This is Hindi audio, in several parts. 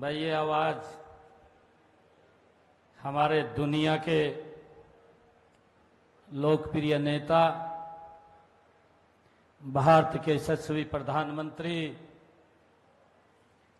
भाई ये आवाज हमारे दुनिया के लोकप्रिय नेता, भारत के यशस्वी प्रधानमंत्री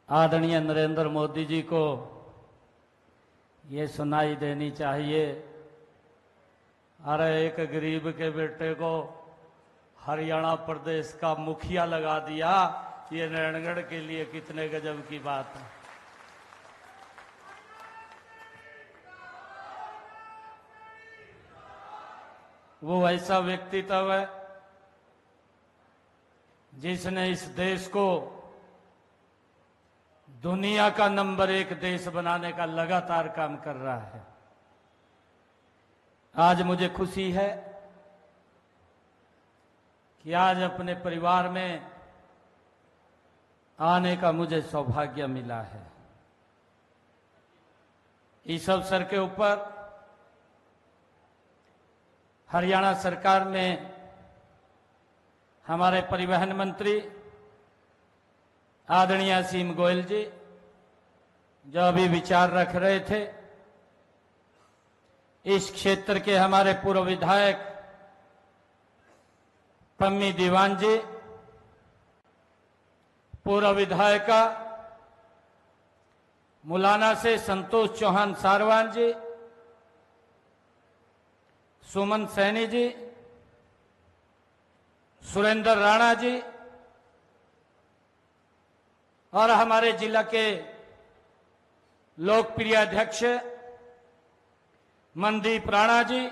आदरणीय नरेंद्र मोदी जी को ये सुनाई देनी चाहिए। अरे एक गरीब के बेटे को हरियाणा प्रदेश का मुखिया लगा दिया, ये नारायणगढ़ के लिए कितने गजब की बात है। वो ऐसा व्यक्तित्व है जिसने इस देश को दुनिया का नंबर 1 देश बनाने का लगातार काम कर रहा है। आज मुझे खुशी है कि आज अपने परिवार में आने का मुझे सौभाग्य मिला है। इस अवसर के ऊपर हरियाणा सरकार ने हमारे परिवहन मंत्री आदरणीय असीम गोयल जी जो अभी विचार रख रहे थे, इस क्षेत्र के हमारे पूर्व विधायक पम्मी दीवान जी, पूर्व विधायिका मुलाना से संतोष चौहान सारवान जी, सुमन सैनी जी, सुरेंद्र राणा जी और हमारे जिला के लोकप्रिय अध्यक्ष मनदीप राणा जी,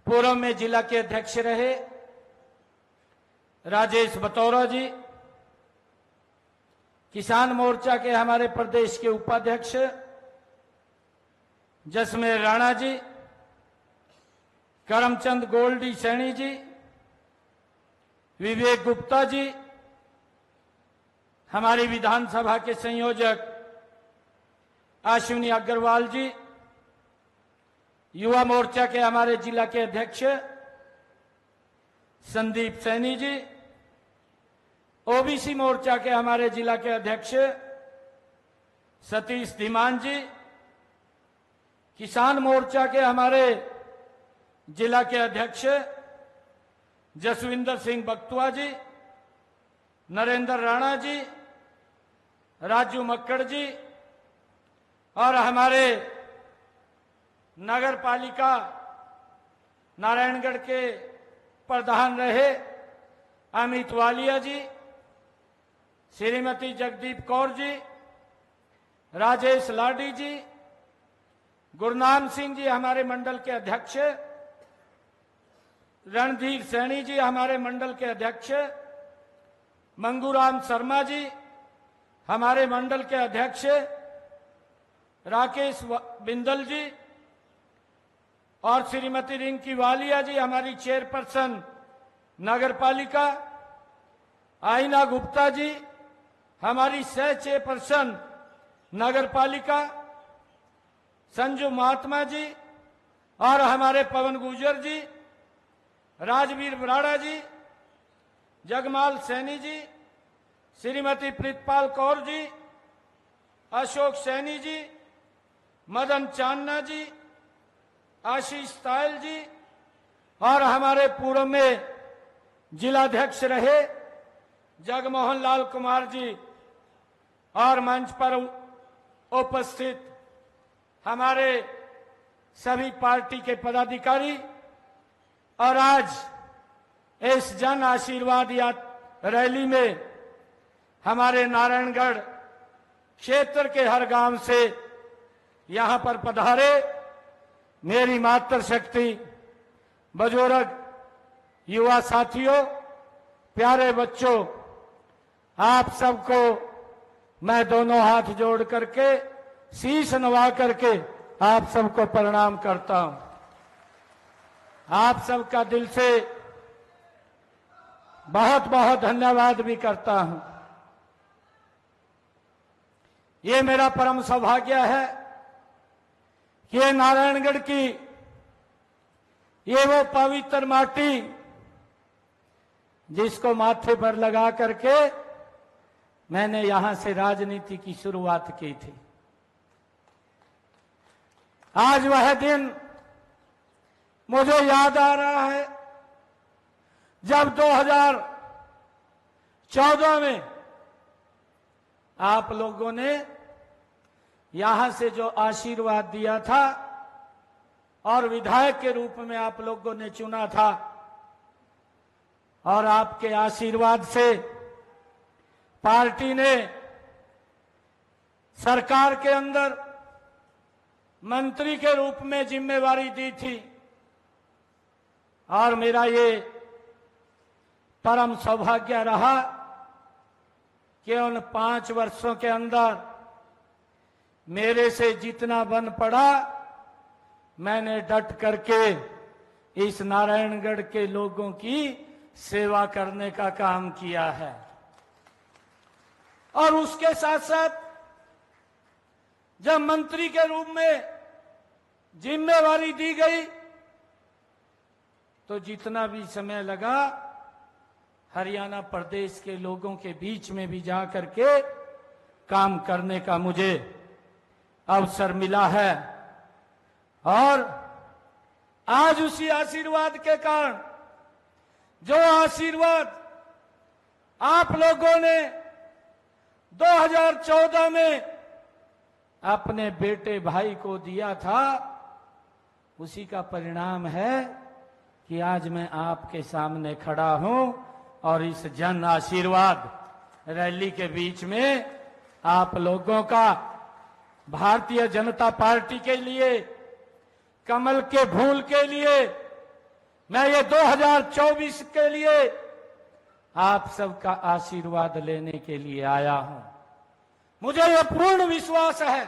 पूर्व में जिला के अध्यक्ष रहे राजेश बतौरा जी, किसान मोर्चा के हमारे प्रदेश के उपाध्यक्ष जसमेर राणा जी, करमचंद गोल्डी सैनी जी, विवेक गुप्ता जी, हमारी विधानसभा के संयोजक अश्विनी अग्रवाल जी, युवा मोर्चा के हमारे जिला के अध्यक्ष संदीप सैनी जी, ओबीसी मोर्चा के हमारे जिला के अध्यक्ष सतीश धीमान जी, किसान मोर्चा के हमारे जिला के अध्यक्ष जसविंदर सिंह बक्तुआ जी, नरेंद्र राणा जी, राजू मक्कड़ जी और हमारे नगर पालिका नारायणगढ़ के प्रधान रहे अमित वालिया जी, श्रीमती जगदीप कौर जी, राजेश लाडी जी, गुरनाम सिंह जी हमारे मंडल के अध्यक्ष, रणधीर सैनी जी हमारे मंडल के अध्यक्ष, मंगूराम शर्मा जी हमारे मंडल के अध्यक्ष, राकेश बिंदल जी और श्रीमती रिंकी वालिया जी हमारी चेयरपर्सन नगर पालिका, आईना गुप्ता जी हमारी सह चेयरपर्सन नगर पालिका, संजू महात्मा जी और हमारे पवन गुर्जर जी, राजवीर बराड़ा जी, जगमाल सैनी जी, श्रीमती प्रीतपाल कौर जी, अशोक सैनी जी, मदन चांदना जी, आशीष तायल जी और हमारे पूर्व में जिलाध्यक्ष रहे जगमोहन लाल कुमार जी और मंच पर उपस्थित हमारे सभी पार्टी के पदाधिकारी और आज इस जन आशीर्वाद रैली में हमारे नारायणगढ़ क्षेत्र के हर गांव से यहां पर पधारे मेरी मातृशक्ति, बुजुर्ग, युवा साथियों, प्यारे बच्चों, आप सबको मैं दोनों हाथ जोड़ करके शीश नवा करके आप सबको प्रणाम करता हूं। आप सबका दिल से बहुत बहुत धन्यवाद भी करता हूं। ये मेरा परम सौभाग्य है कि ये नारायणगढ़ की ये वो पवित्र माटी जिसको माथे पर लगा करके मैंने यहां से राजनीति की शुरुआत की थी। आज वह दिन मुझे याद आ रहा है जब 2014 में आप लोगों ने यहां से जो आशीर्वाद दिया था और विधायक के रूप में आप लोगों ने चुना था, और आपके आशीर्वाद से पार्टी ने सरकार के अंदर मंत्री के रूप में जिम्मेवारी दी थी। और मेरा ये परम सौभाग्य रहा कि उन 5 वर्षों के अंदर मेरे से जितना बन पड़ा मैंने डट करके इस नारायणगढ़ के लोगों की सेवा करने का काम किया है। और उसके साथ साथ जब मंत्री के रूप में जिम्मेवारी दी गई तो जितना भी समय लगा हरियाणा प्रदेश के लोगों के बीच में भी जा करके काम करने का मुझे अवसर मिला है। और आज उसी आशीर्वाद के कारण, जो आशीर्वाद आप लोगों ने 2014 में अपने बेटे भाई को दिया था, उसी का परिणाम है कि आज मैं आपके सामने खड़ा हूं और इस जन आशीर्वाद रैली के बीच में आप लोगों का भारतीय जनता पार्टी के लिए, कमल के फूल के लिए, मैं ये 2024 के लिए आप सबका आशीर्वाद लेने के लिए आया हूं। मुझे यह पूर्ण विश्वास है,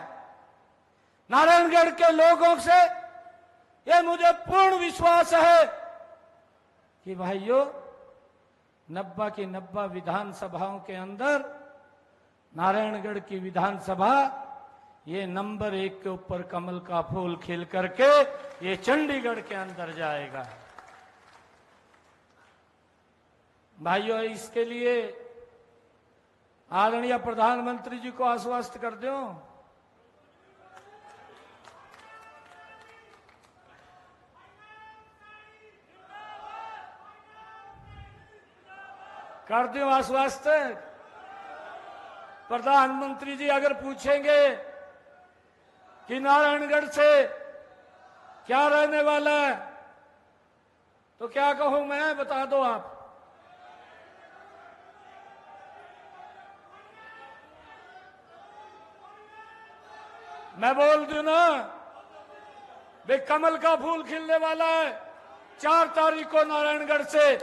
नारायणगढ़ के लोगों से यह मुझे पूर्ण विश्वास है कि भाइयों 90 की 90 विधानसभाओं के अंदर नारायणगढ़ की विधानसभा ये नंबर 1 के ऊपर कमल का फूल खिल करके ये चंडीगढ़ के अंदर जाएगा। भाइयों, इसके लिए आदरणीय प्रधानमंत्री जी को आश्वस्त कर दो। कर दो आश्वस्त। प्रधानमंत्री जी अगर पूछेंगे कि नारायणगढ़ से क्या रहने वाला है तो क्या कहूं मैं, बता दो आप। मैं बोल दूं ना, वे कमल का फूल खिलने वाला है 4 तारीख को नारायणगढ़ से।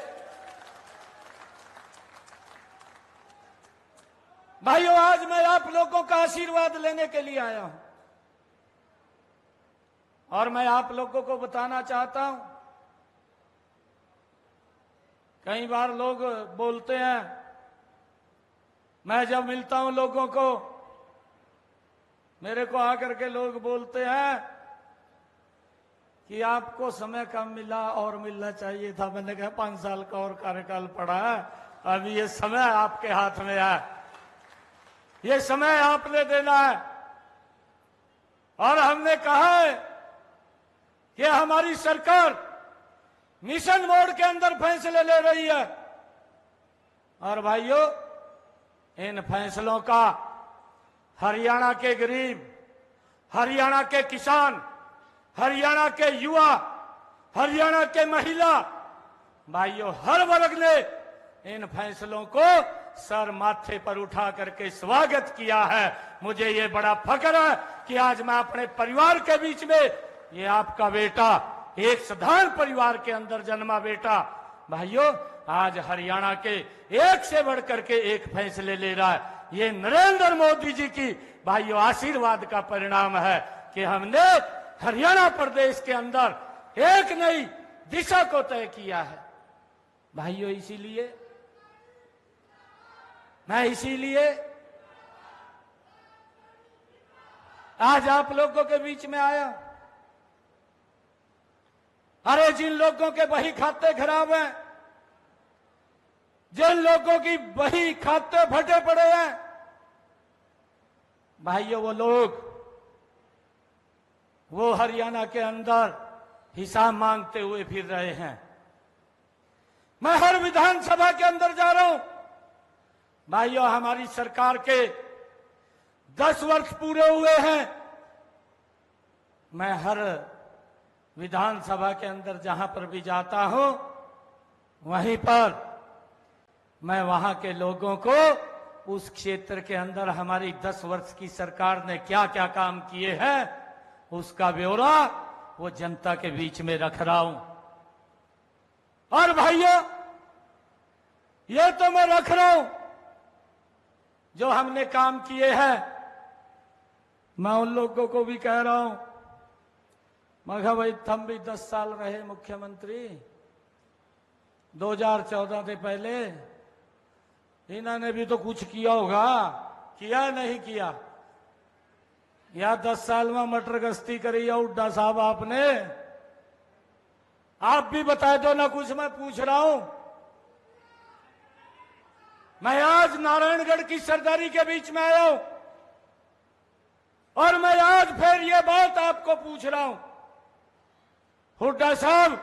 भाइयों, आज मैं आप लोगों का आशीर्वाद लेने के लिए आया हूं और मैं आप लोगों को बताना चाहता हूं, कई बार लोग बोलते हैं, मैं जब मिलता हूं लोगों को, मेरे को आकर के लोग बोलते हैं कि आपको समय कम मिला और मिलना चाहिए था। मैंने कहा 5 साल का और कार्यकाल पड़ा है, अभी ये समय आपके हाथ में है, ये समय आपने देना है। और हमने कहा है कि हमारी सरकार मिशन मोड के अंदर फैसले ले रही है। और भाइयों, इन फैसलों का हरियाणा के गरीब, हरियाणा के किसान, हरियाणा के युवा, हरियाणा के महिला भाइयों, हर वर्ग ने इन फैसलों को सर माथे पर उठा करके स्वागत किया है। मुझे ये बड़ा फख्र है कि आज मैं अपने परिवार के बीच में, ये आपका बेटा एक साधारण परिवार के अंदर जन्मा बेटा, भाइयों आज हरियाणा के एक से बढ़कर के एक फैसले ले रहा है। ये नरेंद्र मोदी जी की भाइयों आशीर्वाद का परिणाम है कि हमने हरियाणा प्रदेश के अंदर एक नई दिशा को तय किया है। भाइयों, इसीलिए आज आप लोगों के बीच में आया। अरे जिन लोगों के बही खाते खराब हैं, जिन लोगों की बही खाते फटे पड़े हैं, भाइयों वो हरियाणा के अंदर हिसाब मांगते हुए फिर रहे हैं। मैं हर विधानसभा के अंदर जा रहा हूं। भाइयों, हमारी सरकार के 10 वर्ष पूरे हुए हैं। मैं हर विधानसभा के अंदर जहां पर भी जाता हूं, वहीं पर मैं वहां के लोगों को उस क्षेत्र के अंदर हमारी 10 वर्ष की सरकार ने क्या क्या काम किए हैं, उसका ब्यौरा वो जनता के बीच में रख रहा हूं। और भाइयों, ये तो मैं रख रहा हूं जो हमने काम किए हैं। मैं उन लोगों को भी कह रहा हूं, मैं कहा भाई तुम भी 10 साल रहे मुख्यमंत्री, 2014 से पहले इन्होंने भी तो कुछ किया होगा, किया नहीं किया? या 10 साल में मटर गश्ती करी या हुड्डा साहब आपने? आप भी बताए दो ना कुछ। मैं पूछ रहा हूं। मैं आज नारायणगढ़ की सरदारी के बीच में आया हूं और मैं आज फिर ये बात आपको पूछ रहा हूं, हुड्डा साहब,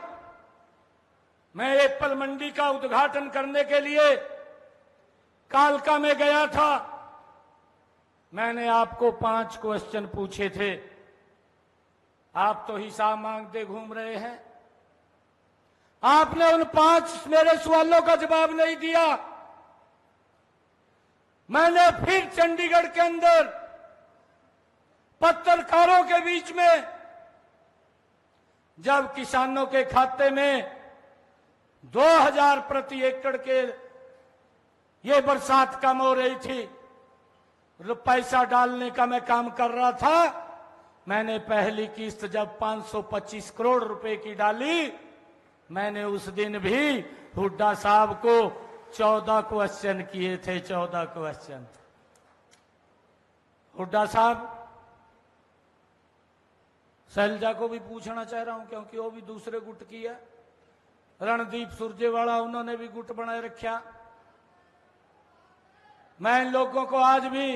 मैं एप्पल मंडी का उद्घाटन करने के लिए कालका में गया था। मैंने आपको 5 क्वेश्चन पूछे थे। आप तो हिसाब मांगते घूम रहे हैं। आपने उन 5 मेरे सवालों का जवाब नहीं दिया। मैंने फिर चंडीगढ़ के अंदर पत्रकारों के बीच में, जब किसानों के खाते में 2000 प्रति एकड़ के ये बरसात कम हो रही थी, पैसा डालने का मैं काम कर रहा था। मैंने पहली किस्त जब 525 करोड़ रुपए की डाली, मैंने उस दिन भी हुड्डा साहब को 14 क्वेश्चन किए थे। 14 क्वेश्चन। हुड्डा साहब, शैलजा को भी पूछना चाह रहा हूं क्योंकि वो भी दूसरे गुट की है। रणदीप सुरजेवाला, उन्होंने भी गुट बनाए रखा। मैं इन लोगों को आज भी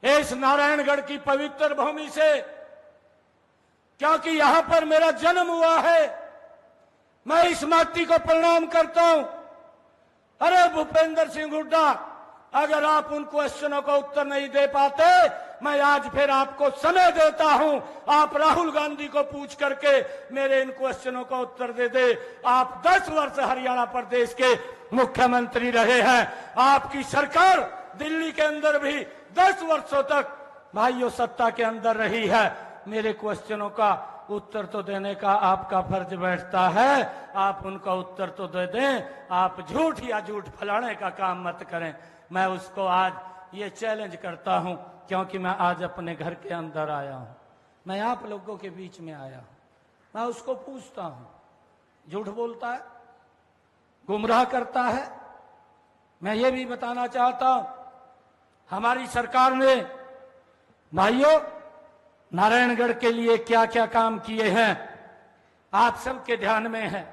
इस नारायणगढ़ की पवित्र भूमि से, क्योंकि यहां पर मेरा जन्म हुआ है, मैं इस माटी को प्रणाम करता हूं। अरे भूपेंद्र सिंह हुड्डा, अगर आप उन क्वेश्चनों का उत्तर नहीं दे पाते, मैं आज फिर आपको समय देता हूं। आप राहुल गांधी को पूछ करके मेरे इन क्वेश्चनों का उत्तर दे दे। आप 10 वर्ष हरियाणा प्रदेश के मुख्यमंत्री रहे हैं। आपकी सरकार दिल्ली के अंदर भी 10 वर्षों तक भाइयों सत्ता के अंदर रही है। मेरे क्वेश्चनों का उत्तर तो देने का आपका फर्ज बैठता है। आप उनका उत्तर तो दे दें। आप झूठ या झूठ फैलाने का काम मत करें। मैं उसको आज ये चैलेंज करता हूं, क्योंकि मैं आज अपने घर के अंदर आया हूं, मैं आप लोगों के बीच में आया हूं। मैं उसको पूछता हूं, झूठ बोलता है, गुमराह करता है? मैं ये भी बताना चाहता हूं, हमारी सरकार ने भाइयों नारायणगढ़ के लिए क्या क्या काम किए हैं, आप सबके ध्यान में है।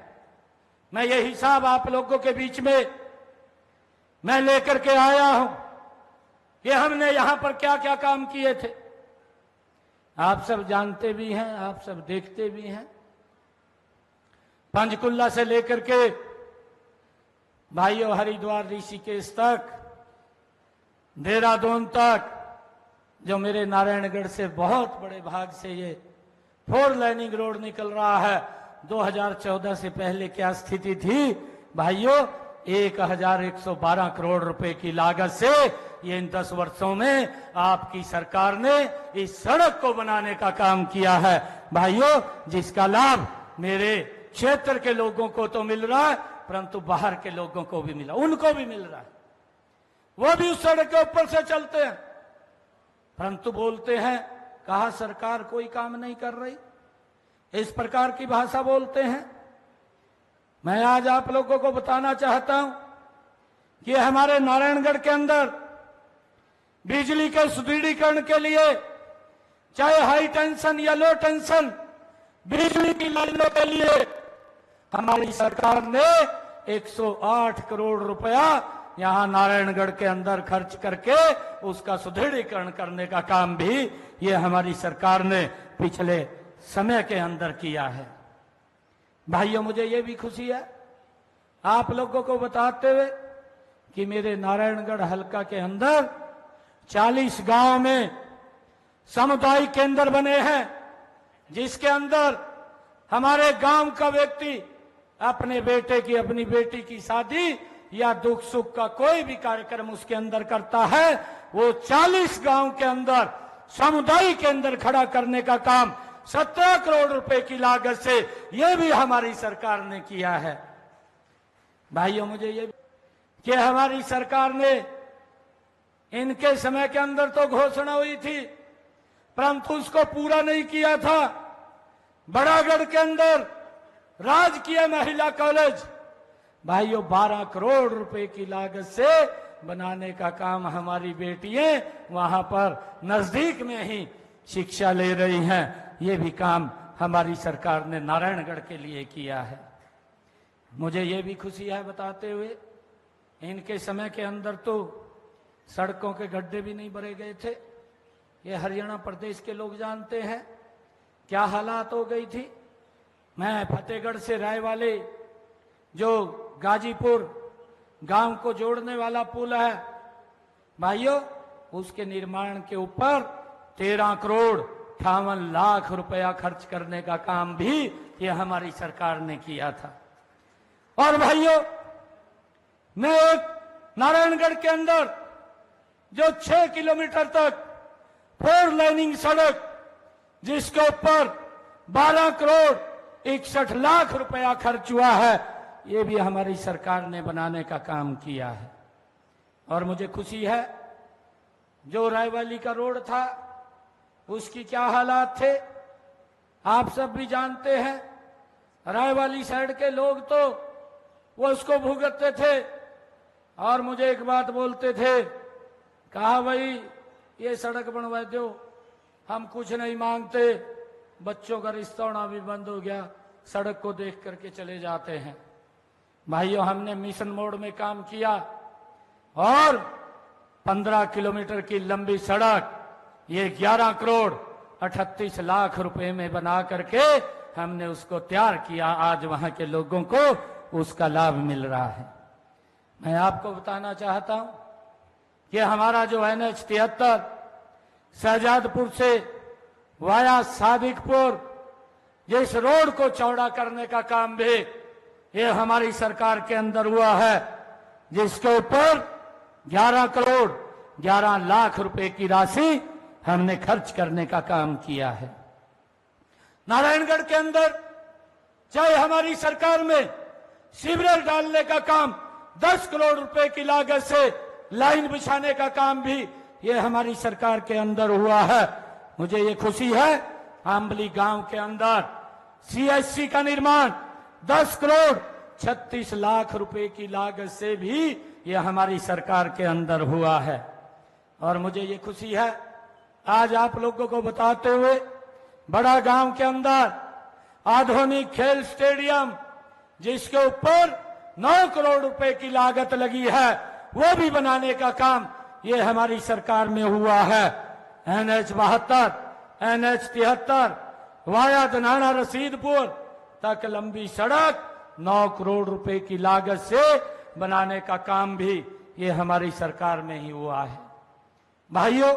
मैं ये हिसाब आप लोगों के बीच में मैं लेकर के आया हूं कि हमने यहां पर क्या क्या काम किए थे। आप सब जानते भी हैं, आप सब देखते भी हैं। पंचकुला से लेकर के भाइयों हरिद्वार ऋषिकेश तक, देहरादून तक, जो मेरे नारायणगढ़ से बहुत बड़े भाग से ये 4 लाइनिंग रोड निकल रहा है। 2014 से पहले क्या स्थिति थी भाइयों? 1112 करोड़ रुपए की लागत से ये इन 10 वर्षों में आपकी सरकार ने इस सड़क को बनाने का काम किया है भाइयों, जिसका लाभ मेरे क्षेत्र के लोगों को तो मिल रहा है, परंतु बाहर के लोगों को भी मिला, उनको भी मिल रहा है। वो भी उस सड़क के ऊपर से चलते हैं, परंतु बोलते हैं कहा सरकार कोई काम नहीं कर रही, इस प्रकार की भाषा बोलते हैं। मैं आज आप लोगों को बताना चाहता हूं कि हमारे नारायणगढ़ के अंदर बिजली के सुदृढ़ीकरण के लिए, चाहे हाई टेंशन या लो टेंशन बिजली की लाइनों के लिए, हमारी सरकार ने 108 करोड़ रुपया यहां नारायणगढ़ के अंदर खर्च करके उसका सुदृढ़ीकरण करने का काम भी ये हमारी सरकार ने पिछले समय के अंदर किया है। भाइयों, मुझे ये भी खुशी है आप लोगों को बताते हुए कि मेरे नारायणगढ़ हलका के अंदर 40 गांव में सामुदायिक केंद्र बने हैं, जिसके अंदर हमारे गांव का व्यक्ति अपने बेटे की, अपनी बेटी की शादी या दुख सुख का कोई भी कार्यक्रम उसके अंदर करता है, वो 40 गांव के अंदर सामुदायिक केंद्र खड़ा करने का काम 17 करोड़ रुपए की लागत से ये भी हमारी सरकार ने किया है। भाइयों, मुझे ये कि हमारी सरकार ने इनके समय के अंदर तो घोषणा हुई थी, परंतु उसको पूरा नहीं किया था। बड़ागढ़ के अंदर राजकीय महिला कॉलेज भाइयों 12 करोड़ रुपए की लागत से बनाने का काम हमारी बेटियां वहां पर नजदीक में ही शिक्षा ले रही हैं। ये भी काम हमारी सरकार ने नारायणगढ़ के लिए किया है। मुझे ये भी खुशी है बताते हुए इनके समय के अंदर तो सड़कों के गड्ढे भी नहीं भरे गए थे। ये हरियाणा प्रदेश के लोग जानते हैं क्या हालात हो गई थी। मैं फतेहगढ़ से राय वाले जो गाजीपुर गांव को जोड़ने वाला पुल है भाइयों, उसके निर्माण के ऊपर 13 करोड़ 58 लाख रुपया खर्च करने का काम भी ये हमारी सरकार ने किया था। और भाइयों, मैं एक नारायणगढ़ के अंदर जो 6 किलोमीटर तक 4 लाइनिंग सड़क जिसके ऊपर 12 करोड़ 61 लाख रुपया खर्च हुआ है, ये भी हमारी सरकार ने बनाने का काम किया है। और मुझे खुशी है जो रायवाली का रोड था उसकी क्या हालात थे आप सब भी जानते हैं। रायवाली साइड के लोग तो वो उसको भुगतते थे और मुझे एक बात बोलते थे, कहा भाई ये सड़क बनवा दो, हम कुछ नहीं मांगते, बच्चों का रिश्ता होना भी बंद हो गया, सड़क को देख करके चले जाते हैं। भाइयों, हमने मिशन मोड में काम किया और 15 किलोमीटर की लंबी सड़क ये 11 करोड़ 38 लाख रुपए में बना करके हमने उसको तैयार किया। आज वहां के लोगों को उसका लाभ मिल रहा है। मैं आपको बताना चाहता हूं कि हमारा जो NH 73 शहजादपुर से वाया सादिकपुर जिस रोड को चौड़ा करने का काम भी ये हमारी सरकार के अंदर हुआ है, जिसके ऊपर 11 करोड़ 11 लाख रुपए की राशि हमने खर्च करने का काम किया है। नारायणगढ़ के अंदर चाहे हमारी सरकार में सीवरेज डालने का काम 10 करोड़ रुपए की लागत से लाइन बिछाने का काम भी ये हमारी सरकार के अंदर हुआ है। मुझे ये खुशी है आंबली गांव के अंदर CSC का निर्माण 10 करोड़ 36 लाख रुपए की लागत से भी ये हमारी सरकार के अंदर हुआ है। और मुझे ये खुशी है आज आप लोगों को बताते हुए बड़ा गांव के अंदर आधुनिक खेल स्टेडियम जिसके ऊपर 9 करोड़ रुपए की लागत लगी है, वो भी बनाने का काम ये हमारी सरकार में हुआ है। NH 72 NH 73 via Dhanana Rasidpur तक लंबी सड़क 9 करोड़ रुपए की लागत से बनाने का काम भी ये हमारी सरकार में ही हुआ है। भाइयों,